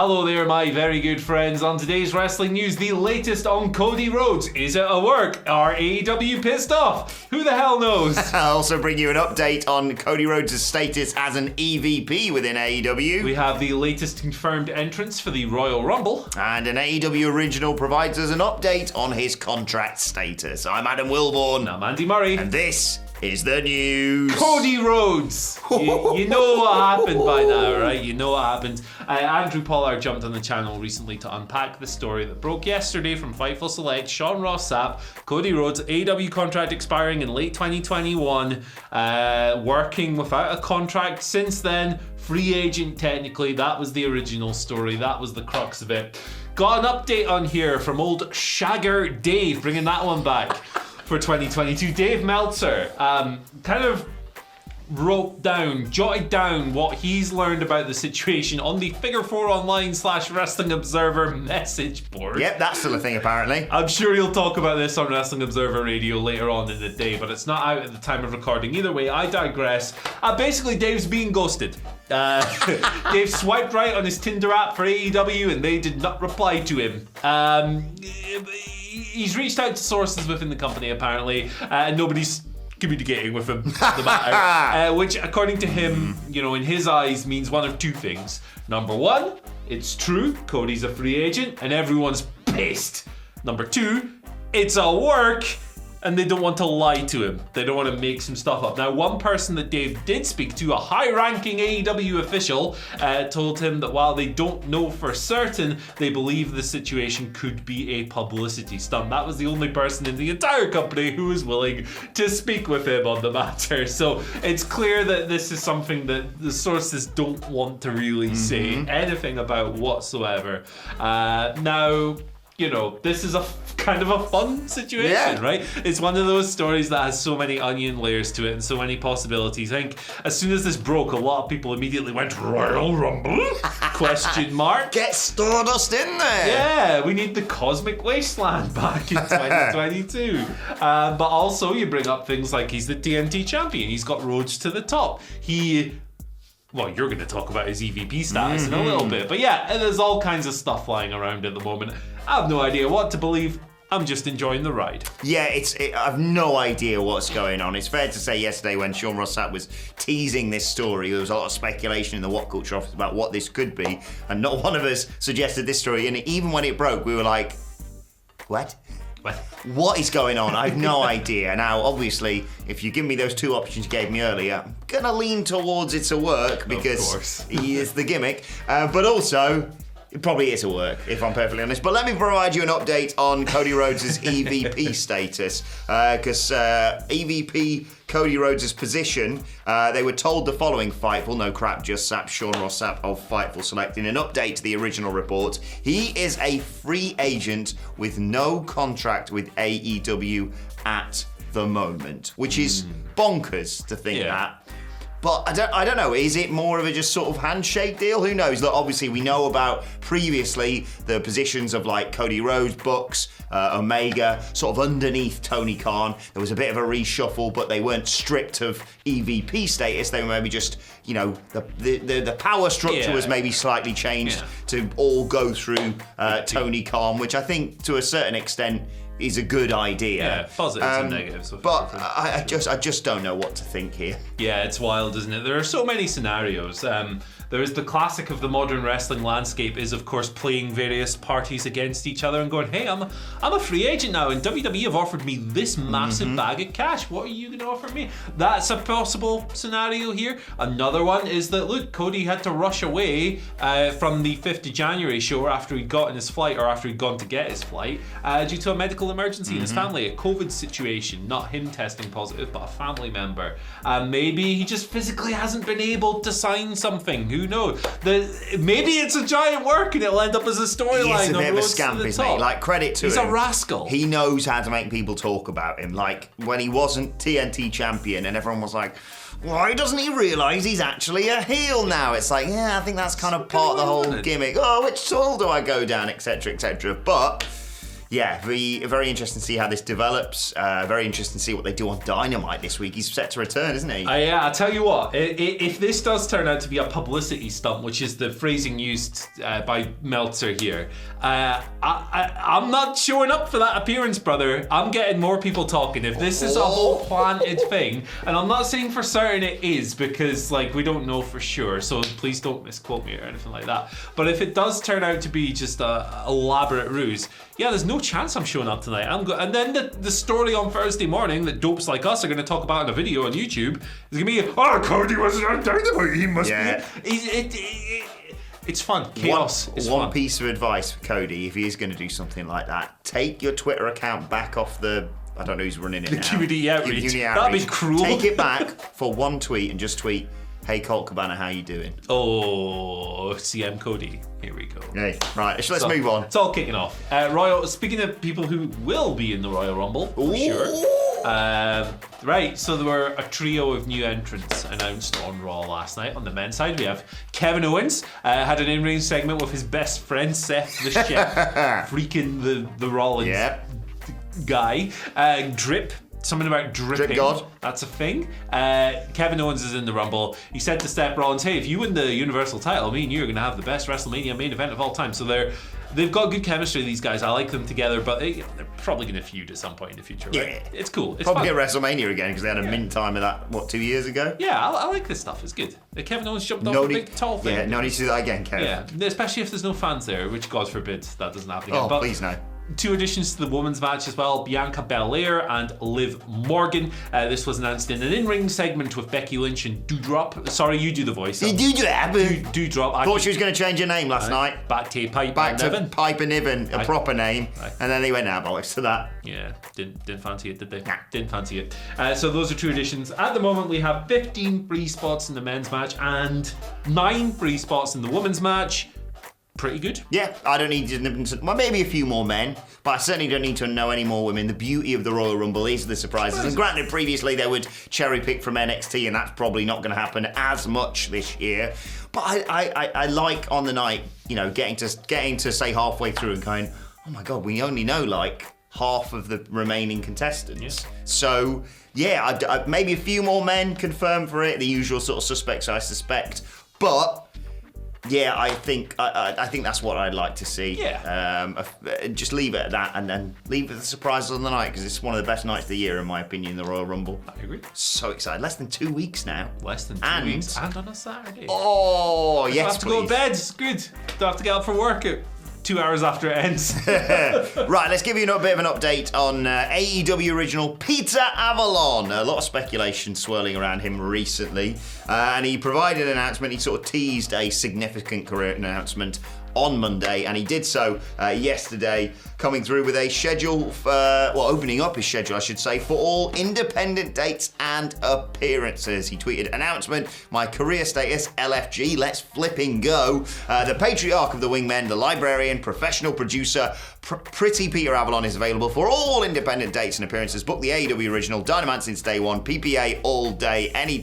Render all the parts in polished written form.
Hello there, my very good friends. On today's wrestling news, the latest on Cody Rhodes. Is it a work? Are AEW pissed off? Who the hell knows? I'll also bring you an update on Cody Rhodes' status as an EVP within AEW. We have the latest confirmed entrance for the Royal Rumble. And an AEW original provides us an update on his contract status. I'm Adam Wilborn. I'm Andy Murray. And this is the news. Cody Rhodes. You know what happened by now, right? You know what happened. Andrew Pollard jumped on the channel recently to unpack the story that broke yesterday from Fightful Select. Sean Ross Sapp, Cody Rhodes, AEW contract expiring in late 2021, working without a contract since then. Free agent technically. That was the original story. That was the crux of it. Got an update on here from old Shagger Dave, bringing that one back for 2022. Dave Meltzer kind of jotted down what he's learned about the situation on the Figure 4 Online / Wrestling Observer message board. Yep, that's still a thing apparently. I'm sure he'll talk about this on Wrestling Observer Radio later on in the day, but it's not out at the time of recording. Either way, I digress. Basically, Dave's being ghosted. Dave swiped right on his Tinder app for AEW and they did not reply to him. He's reached out to sources within the company apparently, and nobody's communicating with him on the matter, which according to him, in his eyes means one of two things. Number one, it's true, Cody's a free agent and everyone's pissed. Number two, it's a work and they don't want to lie to him. They don't want to make some stuff up. Now, one person that Dave did speak to, a high-ranking AEW official, told him that while they don't know for certain, they believe the situation could be a publicity stunt. That was the only person in the entire company who was willing to speak with him on the matter. So it's clear that this is something that the sources don't want to really say anything about whatsoever. Now, this is a kind of a fun situation, right? It's one of those stories that has so many onion layers to it and so many possibilities. I think as soon as this broke, a lot of people immediately went, Royal Rumble? Question mark. Get Stardust in there. Yeah, we need the Cosmic Wasteland back in 2022. But also you bring up things like he's the TNT champion. He's got Rhodes to the top. Well, you're going to talk about his EVP status in a little bit. But yeah, there's all kinds of stuff flying around at the moment. I have no idea what to believe. I'm just enjoying the ride. Yeah, I have no idea what's going on. It's fair to say yesterday when Sean Ross Sapp was teasing this story, there was a lot of speculation in the WhatCulture office about what this could be. And not one of us suggested this story. And even when it broke, we were like, what? What is going on? I have no idea. Now, obviously, if you give me those two options you gave me earlier, I'm going to lean towards it's a work because he is the gimmick. But also, it probably is a work, if I'm perfectly honest. But let me provide you an update on Cody Rhodes' EVP status. Because EVP Cody Rhodes' position, they were told the following Fightful, no crap, just Sapp, Sean Ross Sapp of Fightful Select. In an update to the original report, he is a free agent with no contract with AEW at the moment, which is bonkers to think that. But I don't know, is it more of a just sort of handshake deal? Who knows? Look, obviously we know about previously the positions of like Cody Rhodes, Bucks, Omega, sort of underneath Tony Khan. There was a bit of a reshuffle, but they weren't stripped of EVP status. They were maybe just, the power structure was maybe slightly changed to all go through Tony Khan, which I think to a certain extent is a good idea. Yeah, positives and negatives. But I just don't know what to think here. Yeah, it's wild, isn't it? There are so many scenarios. There is the classic of the modern wrestling landscape is, of course, playing various parties against each other and going, hey, I'm a free agent now and WWE have offered me this massive bag of cash. What are you going to offer me? That's a possible scenario here. Another one is that, look, Cody had to rush away from the 5th of January show after he'd gotten his flight or after he'd gone to get his flight due to a medical emergency in his family, a COVID situation, not him testing positive, but a family member. Maybe he just physically hasn't been able to sign something. Who knows? Maybe it's a giant work and it'll end up as a storyline. He's a bit of a scamp, isn't he? Like, credit to him. He's a rascal. He knows how to make people talk about him. Like, when he wasn't TNT champion and everyone was like, why doesn't he realise he's actually a heel now? It's like, yeah, I think that's kind of part of the whole gimmick. Oh, which soul do I go down, etc., etc. But Yeah, very interesting to see how this develops. Very interesting to see what they do on Dynamite this week. He's set to return, isn't he? Yeah, I'll tell you what, if this does turn out to be a publicity stunt, which is the phrasing used by Meltzer here, I'm not showing up for that appearance, brother. I'm getting more people talking. If this is a whole planted thing, and I'm not saying for certain it is, because like we don't know for sure, so please don't misquote me or anything like that. But if it does turn out to be just a elaborate ruse, yeah, there's no chance I'm showing up tonight. And then the story on Thursday morning that dopes like us are going to talk about in a video on YouTube is going to be, Cody wasn't on Dynamite. He must be. It's fun. Chaos is fun. One piece of advice for Cody, if he is going to do something like that, take your Twitter account back off the... I don't know who's running it now. The community outreach. That'd be cruel. Take it back for one tweet and just tweet, "Hey Colt Cabana, how you doing?" Oh, CM Cody. Here we go. Hey, right, let's move on. It's all kicking off. Speaking of people who will be in the Royal Rumble, for sure. Right, so there were a trio of new entrants announced on Raw last night. On the men's side, we have Kevin Owens, had an in-ring segment with his best friend, Seth the Chef, freaking the Rollins guy. Drip. Something about dripping. Drip God. That's a thing. Kevin Owens is in the Rumble. He said to Seth Rollins, "Hey, if you win the Universal title, me and you are going to have the best WrestleMania main event of all time." So they've got good chemistry, these guys. I like them together, but they're probably going to feud at some point in the future, right? Yeah. It's cool. It's probably fun. get WrestleMania again because they had a mint time of that, 2 years ago? Yeah, I like this stuff. It's good. Kevin Owens jumped off a big tall thing. Yeah, no need to do that again, Kev. Yeah, especially if there's no fans there, which God forbid that doesn't happen again. Oh, please no. Two additions to the women's match as well, Bianca Belair and Liv Morgan. This was announced in an in-ring segment with Becky Lynch and Doudrop. Sorry, you do the voice. Doudrop. I thought she was going to change her name last night. Back to Piper Niven. Piper Niven, a proper name. And then they went, bollocks to that. Yeah, didn't fancy it, did they? Nah. Didn't fancy it. So those are two additions. At the moment, we have 15 free spots in the men's match and 9 free spots in the women's match. Pretty good. Yeah, I don't need to, well, maybe a few more men, but I certainly don't need to know any more women. The beauty of the Royal Rumble is the surprises. And granted, previously they would cherry pick from NXT, and that's probably not going to happen as much this year. But I like on the night, getting to say halfway through and going, oh my God, we only know like half of the remaining contestants. Yeah. So yeah, maybe a few more men confirmed for it. The usual sort of suspects, I suspect, but. Yeah, I think that's what I'd like to see. Yeah. Just leave it at that, and then leave the surprises on the night, because it's one of the best nights of the year, in my opinion, the Royal Rumble. I agree. So excited. Less than 2 weeks now. Less than 2 weeks. And on a Saturday. Oh, yes, I have to go to bed. It's good. Don't have to get up for work at 2 hours after it ends. Right, let's give you a bit of an update on AEW original Peter Avalon. A lot of speculation swirling around him recently. And he provided an announcement. He sort of teased a significant career announcement on Monday, and he did so yesterday, coming through with a schedule, opening up his schedule, I should say, for all independent dates and appearances. He tweeted, "Announcement, my career status, LFG, let's flipping go. The patriarch of the wingmen, the librarian, professional producer, Pretty Peter Avalon is available for all independent dates and appearances. Book the AEW original, Dynamite since day one, PPA all day, any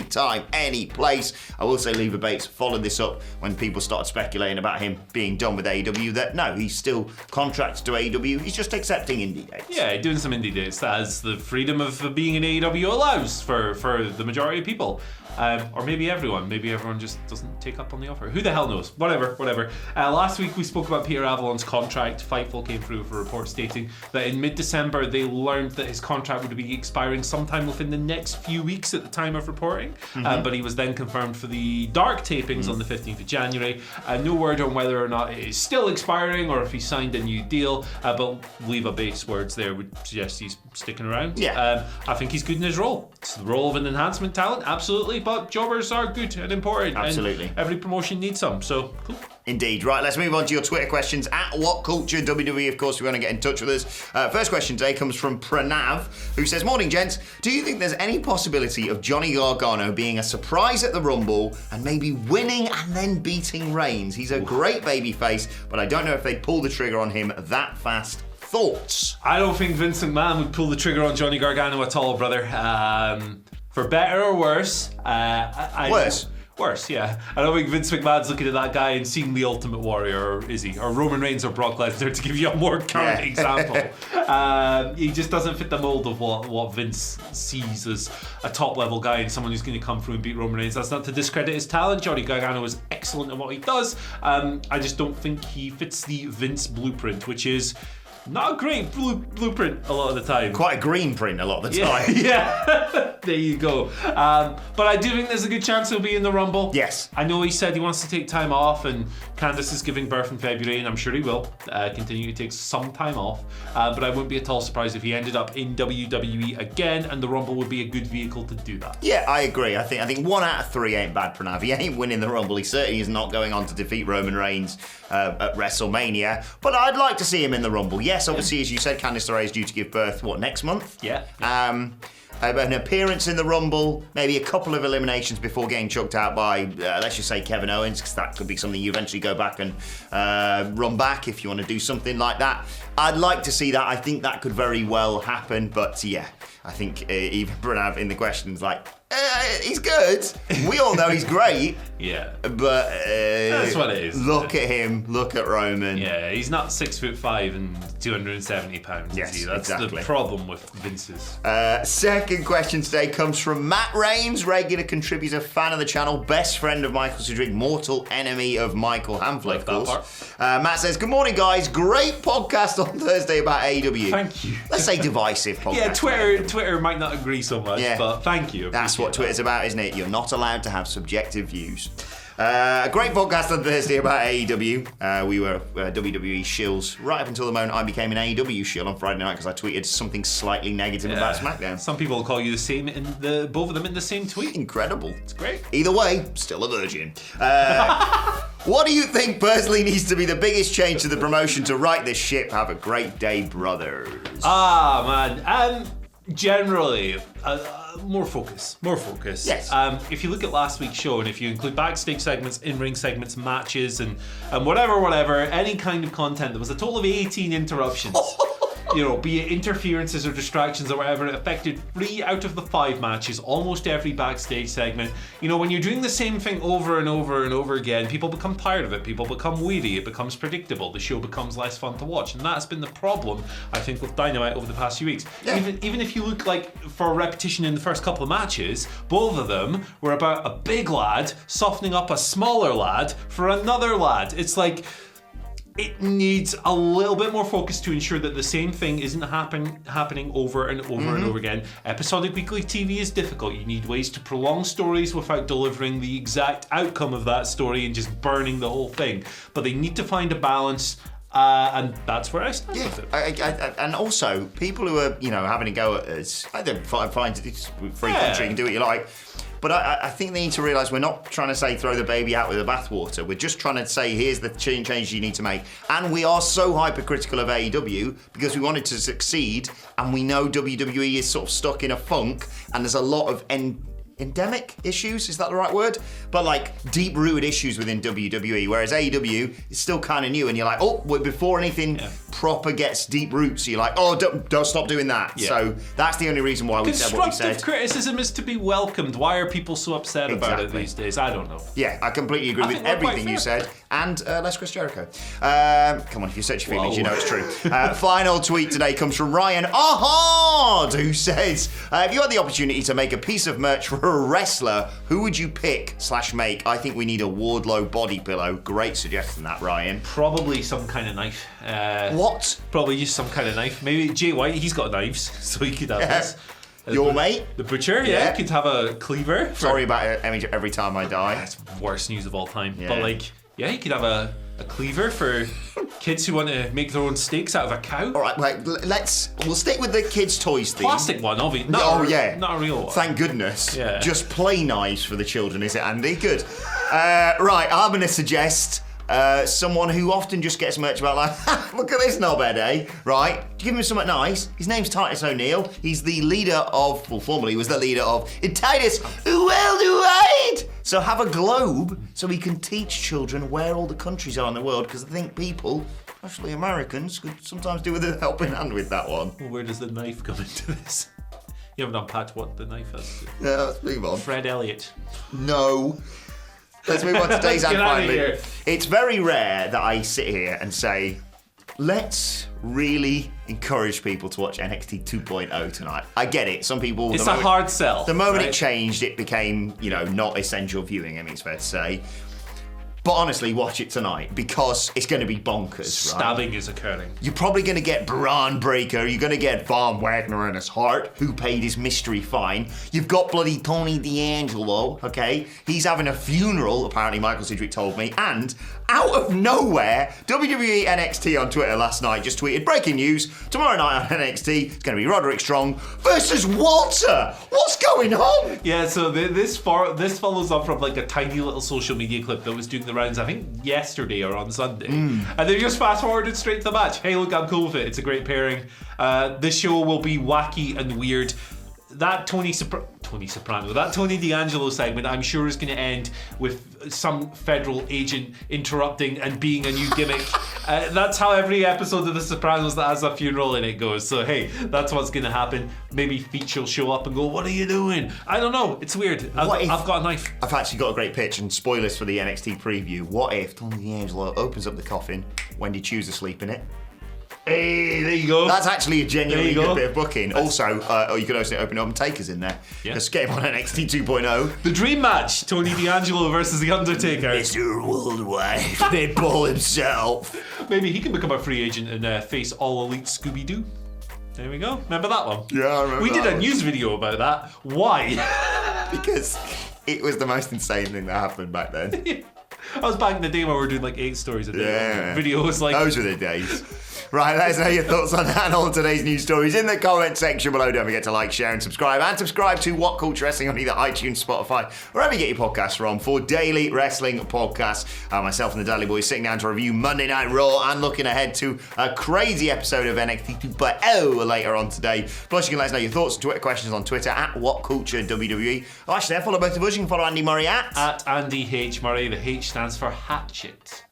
time, any place." I will say Leva Bates followed this up when people started speculating about him being done with AEW, that no, he's still contracted to AEW, he's just accepting indie dates. Yeah, doing some indie dates. As the freedom of being in AEW allows for the majority of people. Or maybe everyone. Maybe everyone just doesn't take up on the offer. Who the hell knows? Whatever. Last week we spoke about Peter Avalon's contract. Fightful came through with a report stating that in mid-December they learned that his contract would be expiring sometime within the next few weeks at the time of reporting. But he was then confirmed for the Dark tapings on the 15th of January. No word on whether or not it is still expiring or if he signed a new deal. But Leva Bates' words there would suggest he's sticking around. Yeah. I think he's good in his role. It's the role of an enhancement talent, absolutely. But jobbers are good and important. Absolutely. And every promotion needs some, so cool. Indeed. Right, let's move on to your Twitter questions at WhatCulture WWE. Of course, if you want to get in touch with us. First question today comes from Pranav, who says, "Morning, gents. Do you think there's any possibility of Johnny Gargano being a surprise at the Rumble and maybe winning and then beating Reigns? He's a great babyface, but I don't know if they'd pull the trigger on him that fast. Thoughts?" I don't think Vince McMahon would pull the trigger on Johnny Gargano at all, brother. For better or worse. Worse. Worse, yeah. I don't think Vince McMahon's looking at that guy and seeing the Ultimate Warrior, or is he? Or Roman Reigns or Brock Lesnar, to give you a more current example. He just doesn't fit the mold of what Vince sees as a top-level guy and someone who's going to come through and beat Roman Reigns. That's not to discredit his talent. Johnny Gargano is excellent at what he does. I just don't think he fits the Vince blueprint, which is not a great blueprint a lot of the time. Quite a green print a lot of the time. Yeah, there you go. But I do think there's a good chance he'll be in the Rumble. Yes. I know he said he wants to take time off, and Candice is giving birth in February, and I'm sure he will continue to take some time off. But I wouldn't be at all surprised if he ended up in WWE again, and the Rumble would be a good vehicle to do that. Yeah, I agree. I think 1 out of 3 ain't bad for now. If he ain't winning the Rumble, he certainly is not going on to defeat Roman Reigns at WrestleMania. But I'd like to see him in the Rumble. Yes, obviously, as you said, Candice LeRae is due to give birth, next month? Yeah. An appearance in the Rumble, maybe a couple of eliminations before getting chucked out by, let's just say, Kevin Owens, because that could be something you eventually go back and run back if you want to do something like that. I'd like to see that. I think that could very well happen, but yeah, I think even Pranav in the questions he's good. We all know he's great. Yeah. But that's what it is. Look at him. Look at Roman. Yeah, he's not 6'5" and 270 pounds. Yes, is he? That's exactly the problem with Vince's. Second question today comes from Matt Rains, regular contributor, fan of the channel, best friend of Michael Sidgwick, mortal enemy of Michael Hamflett, of course. Matt says, "Good morning, guys. Great podcast on Thursday about AEW." Thank you. Let's say divisive podcast. Yeah, Twitter might not agree so much, but thank you. That's what Twitter's about, isn't it? You're not allowed to have subjective views. A great podcast on Thursday about AEW. We were WWE shills right up until the moment I became an AEW shill on Friday night because I tweeted something slightly negative about SmackDown. Some people will call you the same both of them in the same tweet. Incredible. It's great. Either way, still a virgin. What do you think personally needs to be the biggest change to the promotion to right this ship? Have a great day, brothers. Man. Generally, more focus. Yes. If you look at last week's show, and if you include backstage segments, in-ring segments, matches, and whatever, any kind of content, there was a total of 18 interruptions. Be it interferences or distractions or whatever, it affected 3 out of the 5 matches, almost every backstage segment. When you're doing the same thing over and over and over again, people become tired of it, people become weary, it becomes predictable, the show becomes less fun to watch, and that's been the problem, I think, with Dynamite over the past few weeks. Yeah. Even if you look for repetition in the first couple of matches, both of them were about a big lad softening up a smaller lad for another lad. It's it needs a little bit more focus to ensure that the same thing isn't happening over and over and over again. Episodic weekly TV is difficult. You need ways to prolong stories without delivering the exact outcome of that story and just burning the whole thing. But they need to find a balance. And that's where I stand with it. And also, people who are, having a go at us, I don't find it's free country, you can do what you like. But I think they need to realise we're not trying to say throw the baby out with the bathwater. We're just trying to say here's the changes you need to make. And we are so hypercritical of AEW because we wanted to succeed, and we know WWE is sort of stuck in a funk, and there's a lot of endemic issues, is that the right word? But deep-rooted issues within WWE, whereas AEW is still kind of new, and you're like, before anything proper gets deep roots, you're like, don't stop doing that. Yeah. So that's the only reason why we said what we said. Constructive criticism is to be welcomed. Why are people so upset about it these days? I don't know. Yeah, I completely agree with everything you said. And less Chris Jericho. Come on, if you search your feelings, you know it's true. Final tweet today comes from Ryan Ahard, who says, if you had the opportunity to make a piece of merch for a wrestler, who would you pick/make? I think we need a Wardlow body pillow. Great suggestion, that, Ryan. Probably some kind of knife. What? Probably just some kind of knife. Maybe Jay White, he's got knives, so he could have this. Your mate? The butcher, yeah. Could have a cleaver. Sorry about it every time I die. That's worst news of all time. Yeah. But he could have a cleaver for kids who want to make their own steaks out of a cow. All right, we'll stick with the kids' toys theme. Plastic one, obviously. Not a real one. Thank goodness. Yeah. Just play knives for the children, is it, Andy? Good. Right, I'm going to suggest someone who often just gets merch about look at this knobhead, eh? Right? Give him something nice. His name's Titus O'Neil. He's the leader of, formerly was the leader of Titus Worldwide. So have a globe so he can teach children where all the countries are in the world, because I think people, especially Americans, could sometimes do with a helping hand with that one. Well, where does the knife come into this? You haven't unpacked what the knife is. Yeah, let's move on. Fred Elliott. No. Let's move on to today's and Get outta finally. here. It's very rare that I sit here and say, let's really encourage people to watch NXT 2.0 tonight. I get it. Some people... It's a hard sell. The moment right? it changed, it became, not essential viewing, I mean, it's fair to say. But honestly, watch it tonight because it's going to be bonkers, right? Stabbing is occurring. You're probably going to get Braun Breaker. You're going to get Von Wagner and his heart, who paid his mystery fine. You've got bloody Tony D'Angelo, okay? He's having a funeral, apparently Michael Sidgwick told me. And out of nowhere, WWE NXT on Twitter last night just tweeted, breaking news, tomorrow night on NXT, it's going to be Roderick Strong versus Walter. What's going on? Yeah, so this follows up from like a tiny little social media clip that was doing the rounds, I think yesterday or on Sunday. And they just fast forwarded straight to the match. Hey, look, I'm cool with it. It's a great pairing. This show will be wacky and weird. That Tony D'Angelo segment, I'm sure, is going to end with some federal agent interrupting and being a new gimmick. That's how every episode of The Sopranos that has a funeral in it goes. So hey, that's what's going to happen. Maybe Feach will show up and go, "What are you doing?" I don't know. It's weird. I've got a knife. I've actually got a great pitch and spoilers for the NXT preview. What if Tony D'Angelo opens up the coffin, Wendy Choose asleep in it? Hey, there you go. That's actually a genuinely There you good go. bit of booking. Also, you could also open it up and Taker's in there. Yeah. Just get him on NXT 2.0. The dream match: Tony D'Angelo versus The Undertaker. Mr. Worldwide, Pitbull himself. Maybe he can become a free agent and face All Elite Scooby-Doo. There we go. Remember that one? Yeah, I remember We did that a one. news video about that. Why? Because it was the most insane thing that happened back then. I was back in the day when we were doing like 8 stories a day. Yeah. Video was like... Those were the days. Right, let us know your thoughts on that and all today's news stories in the comment section below. Don't forget to like, share and subscribe. And subscribe to What Culture Wrestling on either iTunes, Spotify, wherever you get your podcasts from for daily wrestling podcasts. Myself and the Dudley Boys sitting down to review Monday Night Raw and looking ahead to a crazy episode of NXT 2.0 later on today. Plus, you can let us know your thoughts and Twitter questions on Twitter at WhatCultureWWE. Oh, actually, follow both of us. You can follow Andy Murray At Andy H. Murray. The H stands for hatchet.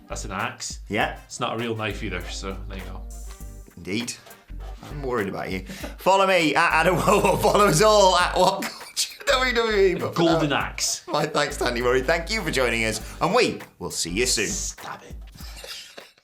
That's an axe. Yeah. It's not a real knife either, so there you go. Indeed. I'm worried about you. Follow me at Adam Wool. Follow us all at What Culture WWE. But for Golden now, axe. my thanks to Andy Murray. Thank you for joining us, and we will see you soon. Stab it.